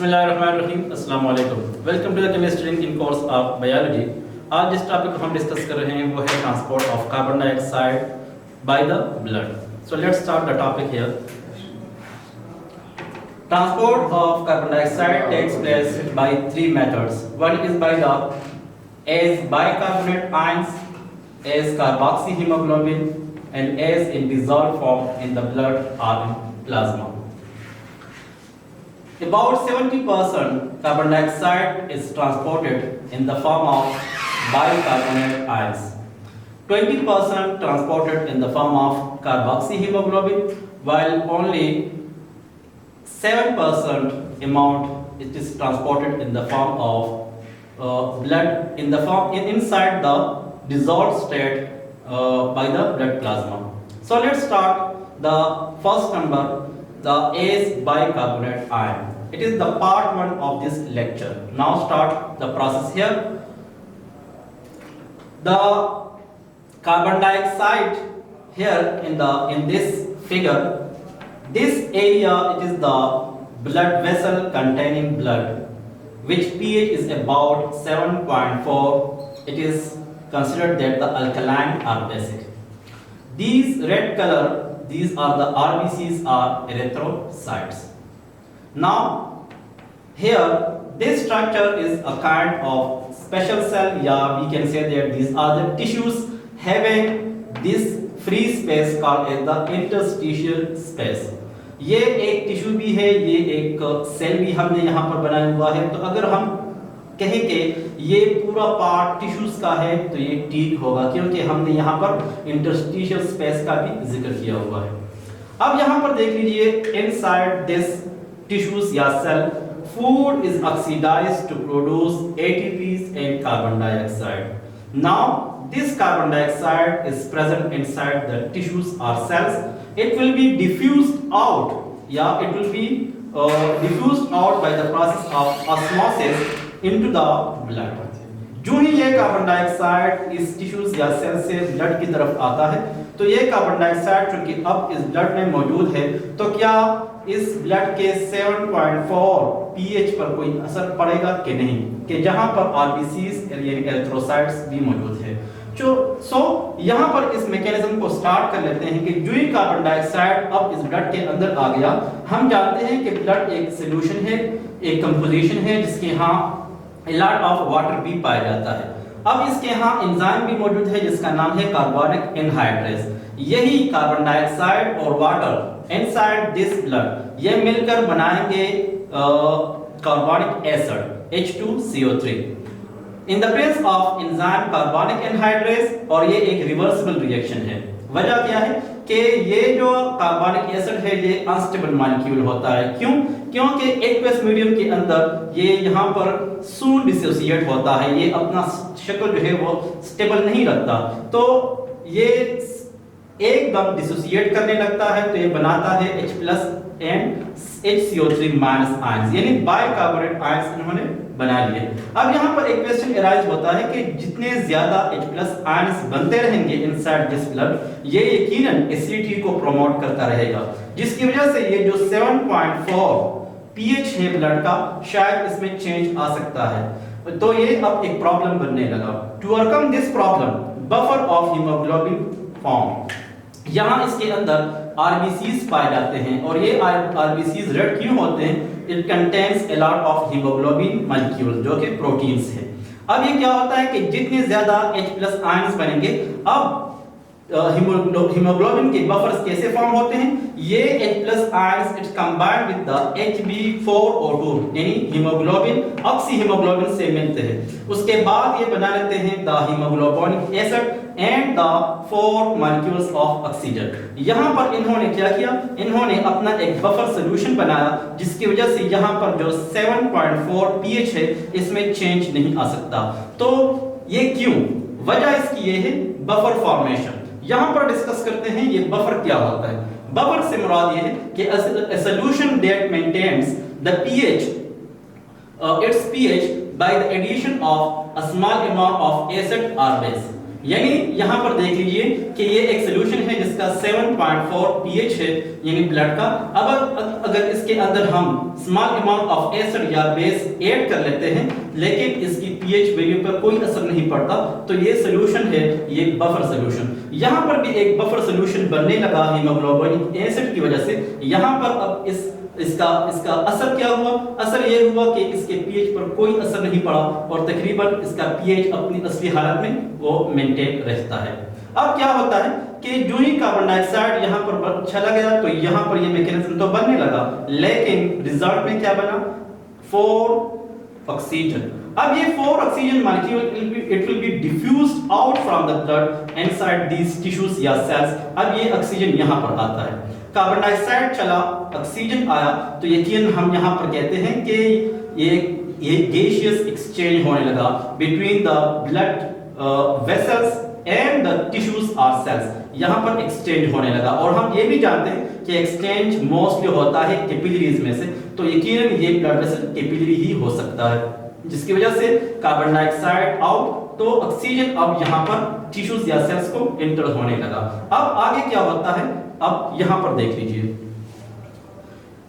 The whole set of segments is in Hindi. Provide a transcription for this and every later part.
बिस्मिल्लाहिर्रहमानिर्रहीम, अस्सलाम वालेकुम। Welcome to the chemistryring in course of biology. आज जिस टॉपिक को हम डिस्कस कर रहे हैं वो है transport of carbon dioxide by the blood. So let's start the topic here. Transport of carbon dioxide takes place by three methods. One is by the as bicarbonate ions, as carboxyhemoglobin, and as in dissolved form in the blood or in plasma. About 70% carbon dioxide is transported in the form of bicarbonate ions. 20% transported in the form of carboxyhemoglobin, while only 7% amount it is transported in the form of blood in the form inside the dissolved state by the blood plasma. So let's start the first number, the as bicarbonate ion. It is the part 1 of this lecture. Now start the process here. The carbon dioxide here in this figure, this area it is the blood vessel containing blood, which pH is about 7.4. It is considered that the alkaline or basic. These red color, these are the RBCs or erythrocytes. Now here this structure is a kind of special cell, yeah, we can say that these are the tissues having this free space called as the interstitial space. ये एक टिश्यू भी है, ये एक सेल भी हमने यहाँ पर बनाया हुआ है। तो अगर हम कहें कि ये पूरा पार्ट टिश्यूज का है तो ये ठीक होगा, क्योंकि हमने यहाँ पर इंटरस्टिशियल स्पेस का भी जिक्र किया हुआ है। अब यहाँ पर देख लीजिए, इनसाइड दिस टिश्यूज या cell, food is oxidised to produce ATPs and carbon dioxide. Now this carbon dioxide is present inside the tissues or cells. It will be diffused out, yeah, it will be diffused out by the process of osmosis into the blood. जो ही ये कार्बन डाइऑक्साइड इस टिश्यूज या सेल से ब्लड की तरफ आता है, तो ये कार्बन डाइऑक्साइड चूंकि अब इस ब्लड में मौजूद है, तो क्या इस ब्लड के 7.4 pH पर कोई असर पड़ेगा कि नहीं, कि जहां पर RBCs यानी एरिथ्रोसाइट्स भी मौजूद है। सो यहाँ पर इस मैकेनिज्म को स्टार्ट कर लेते हैं कि जो ही कार्बन डाइऑक्साइड अब इस ब्लड के अंदर आ गया, हम जानते हैं कि ब्लड एक सॉल्यूशन है, एक कंपोजिशन है जिसके यहाँ लॉट ऑफ वाटर भी पाया जाता है। अब इसके यहाँ एंजाइम भी मौजूद है जिसका नाम है कार्बोनिक एनहाइड्रेस। यही कार्बन डाइऑक्साइड और वाटर इनसाइड दिस ब्लड ये मिलकर बनाएंगे carbonic acid H2CO3 in the presence of enzyme carbonic anhydrase. और ये एक रिवर्सिबल रिएक्शन है। वजह क्या है कि ये जो कार्बोनिक एसिड है ये अनस्टेबल मॉलिक्यूल होता है। क्यों? क्योंकि एक्वस मीडियम के अंदर ये यहाँ पर सून डिसोसिएट होता है, ये अपना शक्ल जो है वो स्टेबल नहीं रखता, तो ये एकदम डिसोसिएट करने लगता है, तो ये बनाता है H+ एंड HCO3- आयंस, यानी बाइकार्बोनेट आयंस इन्होंने बना लिए। अब यहाँ पर एक क्वेश्चन अराइज होता है कि जितने ज्यादा H+ आयंस बनते रहेंगे इनसाइड दिस ब्लड, ये यकीनन एसिडिटी को प्रमोट करता रहेगा, जिसकी वजह से ये जो 7.4 pH है ब्लड का, शायद इसमें चेंज आ सकता है। तो ये अब एक प्रॉब्लम बनने लगा। To overcome this problem, buffer of haemoglobin form. यहाँ इसके अंदर RBCs पाए जाते हैं, और ये RBCs रेड क्यों होते हैं? It contains a lot of haemoglobin molecule जो कि प्रोटीन्स है। अब ये क्या होता है कि जितने ज्यादा H+ आयंस बनेंगे, अब हीमोग्लोबिन के बफर्स कैसे फॉर्म होते हैं? ये H+ ions it's combined with the Hb4O2 यानी हीमोग्लोबिन ऑक्सी हीमोग्लोबिन से मिलते हैं। उसके बाद ये बना लेते हैं the haemoglobinic acid and the 4 molecules of oxygen. यहाँ पर इन्होंने क्या किया? इन्होंने अपना एक बफर सॉल्यूशन बनाया, जिसकी वजह से यहाँ पर जो 7.4 pH है इसमें चेंज नहीं आ सकता। तो ये क्यों? वजह इसकी ये है बफर फॉर्मेशन। यहाँ पर डिस्कस करते हैं ये बफर क्या होता है। बफर से मुराद ये है कि a solution that maintains the pH its pH by the addition of a small amount of acid or base। यानी यहाँ पर देख लीजिए कि ये एक सोल्यूशन है जिसका 7.4 pH है यानी ब्लड का। अब अगर इसके अंदर हम स्मॉल अमाउंट ऑफ एसिड या बेस ऐड कर लेते हैं लेकिन इसकी pH वैल्यू पर कोई असर नहीं पड़ता तो ये सोल्यूशन है, ये बफर सोल्यूशन। यहाँ पर भी एक बफर सोल्यूशन बनने लगा हीमोग्लोबिन एसिड की वजह से। यहाँ पर अब इसका असर क्या हुआ? असर ये हुआ कि इसके पीएच पर कोई असर नहीं पड़ा और तकरीबन इसका पीएच अपनी असली हालत में वो मेंटेन रहता है। अब क्या होता है कि जो ही कार्बन डाइऑक्साइड यहाँ पर चला गया तो यहाँ पर ये मैकेनिज्म तो बनने लगा, लेकिन रिजल्ट में क्या बना? 4 ऑक्सीजन। अब ये 4 oxygen molecule it will be diffused out from the blood inside these tissues या सेल्स। अब ये ऑक्सीजन यहाँ पर आता है, कार्बन डाइऑक्साइड चला, ऑक्सीजन आया, तो यकीन हम यहाँ पर कहते हैं कि ये गैसियस एक्सचेंज होने लगा between the blood vessels and the tissues और सेल्स। यहाँ पर एक्सचेंज होने लगा और हम ये भी जानते हैं कि एक्सचेंज मोस्टली होता है कैपिलरीज में से, तो यकीनन ये ब्लड वेसल कैपिलरी ही हो सकता है, जिसकी वजह से कार्बन डाइऑक्साइड आउट तो ऑक्सीजन अब यहाँ पर टिश्यूज या सेल्स को एंटर होने लगा। अब आगे क्या होता है? अब यहाँ पर देख लीजिए,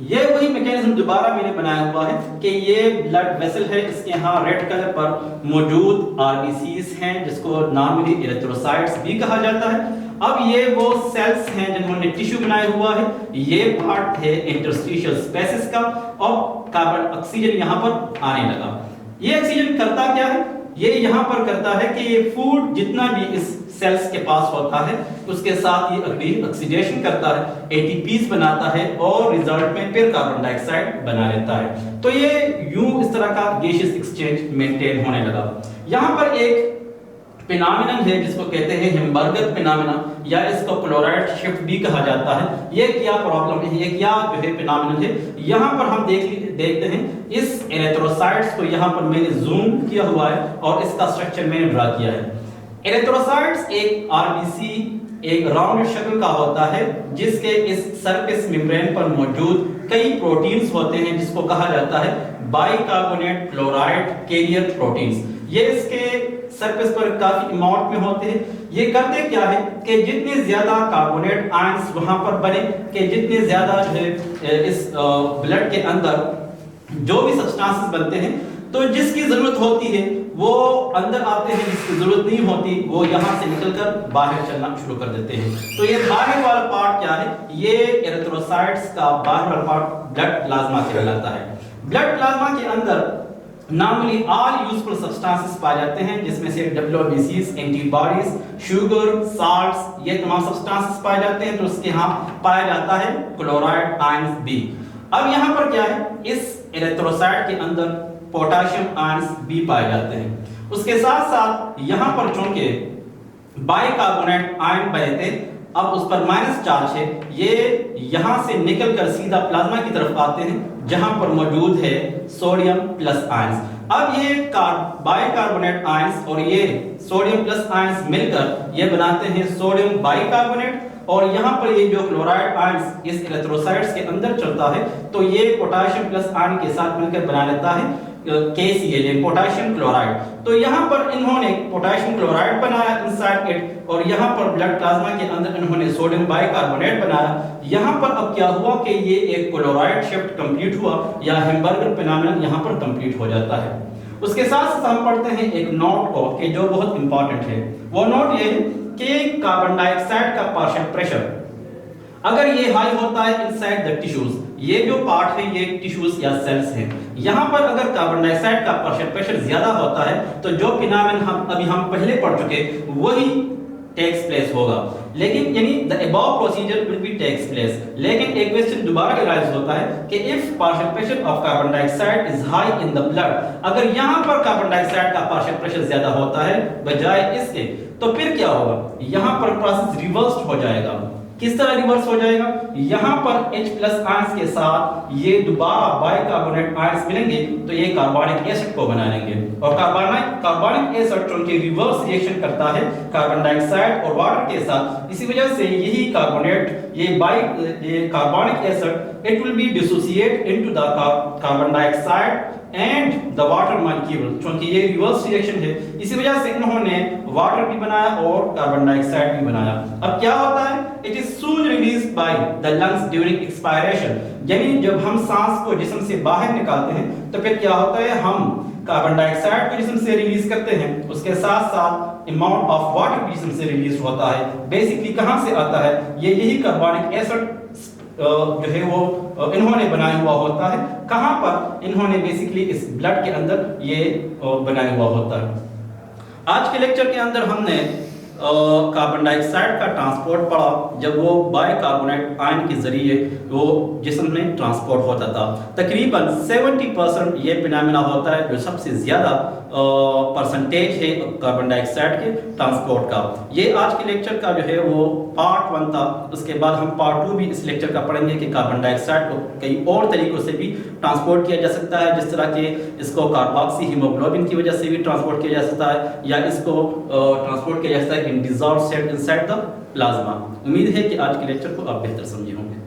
ये वही मैकेनिज्म दोबारा मैंने बनाया हुआ है कि ये ब्लड वेसल है, इसके यहाँ रेड कलर पर मौजूद आरबीसीज हैं जिसको नॉर्मली इरिथ्रोसाइट्स भी कहा जाता है। अब ये वो सेल्स हैं जिन्होंने टिश्यू बनाया हुआ है, ये पार्ट है इंटरस्टिशियल स्पेसेस का और कार्बन ऑक्सीजन यहाँ पर आने लगा। ये ऑक्सीजन करता क्या है? ये यहाँ पर करता है कि ये फूड जितना भी इस सेल्स के पास होता है उसके साथ ये अगली ऑक्सीडेशन करता है, एटीपीज बनाता है और रिजल्ट में फिर कार्बन डाइऑक्साइड बना लेता है। तो ये यूं इस तरह का गैसियस एक्सचेंज मेंटेन होने लगा। यहाँ पर एक फिनोमेनन है जिसको कहते हैं हिम्बर्गर फिनोमेना या इसको क्लोराइड शिफ्ट भी कहा जाता है। ये क्या प्रॉब्लम है, ये क्या जो है फिनोमेनन है? यहाँ पर हम देखते हैं इस एरिथ्रोसाइट्स को यहाँ पर मैंने जूम किया हुआ है और इसका स्ट्रक्चर मैंने ड्रा किया है। एरिथ्रोसाइट्स एक आरबीसी एक राउंड शक्ल का होता है जिसके इस सरफेस मेम्ब्रेन पर मौजूद कई प्रोटीन्स होते हैं जिसको कहा जाता है बाइकार्बोनेट क्लोराइड कैरियर प्रोटीन्स। ये इसके सरफेस पर काफी अमाउंट में होते हैं। ये करते क्या है कि जितने ज्यादा कार्बोनेट आयंस वहां पर बने कि जितने ज्यादा जो है इस ब्लड के अंदर जो भी सब्सटेंसेस बनते हैं तो जिसकी जरूरत होती है वो अंदर आते हैं, जिसकी जरूरत नहीं होती वो यहाँ से निकलकर बाहर चलना शुरू कर देते हैं। तो ये बाहर वाला पार्ट क्या है? ये एरिथ्रोसाइट्स का बाहर वाला पार्ट ब्लड प्लाज्मा कहलाता है। ब्लड प्लाज्मा के अंदर नॉर्मली ऑल यूजफुल सब्सटेंसेस पाए जाते हैं जिसमें से डब्ल्यूबीसीज, एंटीबॉडीज, शुगर, साल्ट्स, ये तमाम सब्सटेंसेस पाए जाते हैं। तो उसके यहाँ पाया जाता है क्लोराइड आयंस भी। अब यहाँ पर क्या है? इस एरिथ्रोसाइट के अंदर पोटेशियम आयंस भी पाए जाते हैं। उसके साथ साथ यहाँ पर चूंकि बाइकार्बोनेट आयन बने थे, अब उस पर माइनस चार्ज है, ये यहाँ से निकलकर सीधा प्लाज्मा की तरफ आते हैं जहां पर मौजूद है सोडियम प्लस आयंस। अब ये बाइकार्बोनेट आयंस और ये सोडियम प्लस आयंस मिलकर ये बनाते हैं सोडियम बाइकार्बोनेट और यहाँ पर ये जो क्लोराइड आयंस इस इरिथ्रोसाइट्स के अंदर चलता है तो ये पोटेशियम प्लस आयन के साथ मिलकर बना लेता है KCl पोटेशियम क्लोराइड। तो यहाँ पर इन्होंने पोटेशियम क्लोराइड बनाया इनसाइड इट और यहाँ पर ब्लड प्लाज्मा के अंदर इन्होंने सोडियम बाइकार्बोनेट बनाया। यहाँ पर अब क्या हुआ कि ये एक क्लोराइड शिफ्ट कंप्लीट हुआ या हैम्बर्गर फिनोमेनन यहाँ पर कंप्लीट हो जाता है। उसके साथ साथ हम पढ़ते हैं एक नोट को कि जो बहुत इंपॉर्टेंट है। वो नोट ये है कि कार्बन डाइऑक्साइड का पार्शियल प्रेशर अगर ये हाई होता है इनसाइड द टिश्यूज, ये जो पार्ट है ये टिश्यूज या सेल्स हैं, यहाँ पर अगर कार्बन डाइऑक्साइड का पार्शियल प्रेशर ज्यादा होता है तो जो फिनोमेनन हम पहले पढ़ चुके वही टेक्स प्लेस होगा। लेकिन यानी the above procedure will be takes place. लेकिन एक क्वेश्चन दोबारा अराइज होता है कि if partial pressure of carbon dioxide is high in the blood, अगर यहाँ पर कार्बन डाइऑक्साइड का पार्शियल प्रेशर ज्यादा होता है बजाय इसके, तो फिर क्या होगा? यहाँ पर प्रोसेस रिवर्स्ड हो जाएगा। किस तरह रिवर्स हो जाएगा? यहाँ पर H प्लस आयंस के साथ ये दोबारा बाइकार्बोनेट आयंस मिलेंगे तो ये कार्बनिक एसिड को बना लेंगे, और कार्बनिक एसिड चूंकि रिवर्स रिएक्शन करता है कार्बन डाइऑक्साइड और वाटर के साथ, इसी वजह से यही कार्बोनेट ये कार्बनिक acid it will B dissociate into the carbon dioxide and the water molecule. चूंकि ये रिवर्स रिएक्शन है, इसी वजह से इन्होंने वाटर भी बनाया और कार्बन डाइऑक्साइड भी बनाया। अब क्या होता है? It is soon release by the lungs during expiration, यानी जब हम सांस को जिस्म से बाहर निकालते हैं तो फिर क्या होता है, हम कार्बन डाइऑक्साइड को जिस्म से रिलीज करते हैं, उसके साथ साथ अमाउंट ऑफ वाटर भी जिस्म से रिलीज होता है। बेसिकली कहां से आता है? ये यही कार्बनिक एसिड जो है वो इन्होंने बनाया हुआ होता है। कहां पर? इन्होंने बेसिकली इस ब्लड के अंदर ये बनाया हुआ होता है। आज के लेक्चर के अंदर हमने कार्बन डाइऑक्साइड का ट्रांसपोर्ट पढ़ा, जब वो बाइकार्बोनेट आयन के जरिए वो जिस्म में ट्रांसपोर्ट होता था। तकरीबन 70% ये फिनोमेना होता है जो सबसे ज़्यादा परसेंटेज है कार्बन डाइऑक्साइड के ट्रांसपोर्ट का। ये आज के लेक्चर का जो है वो पार्ट 1 था। उसके बाद हम पार्ट 2 भी इस लेक्चर का पढ़ेंगे कि कार्बन डाइऑक्साइड को कई और तरीक़ों से भी ट्रांसपोर्ट किया जा सकता है, जिस तरह के इसको कार्बोक्सी हीमोग्लोबिन की वजह से भी ट्रांसपोर्ट किया जा सकता है, या इसको ट्रांसपोर्ट किया जा सकता है in dissolved set inside the plasma. उम्मीद है कि आज के लेक्चर को आप बेहतर समझे होंगे।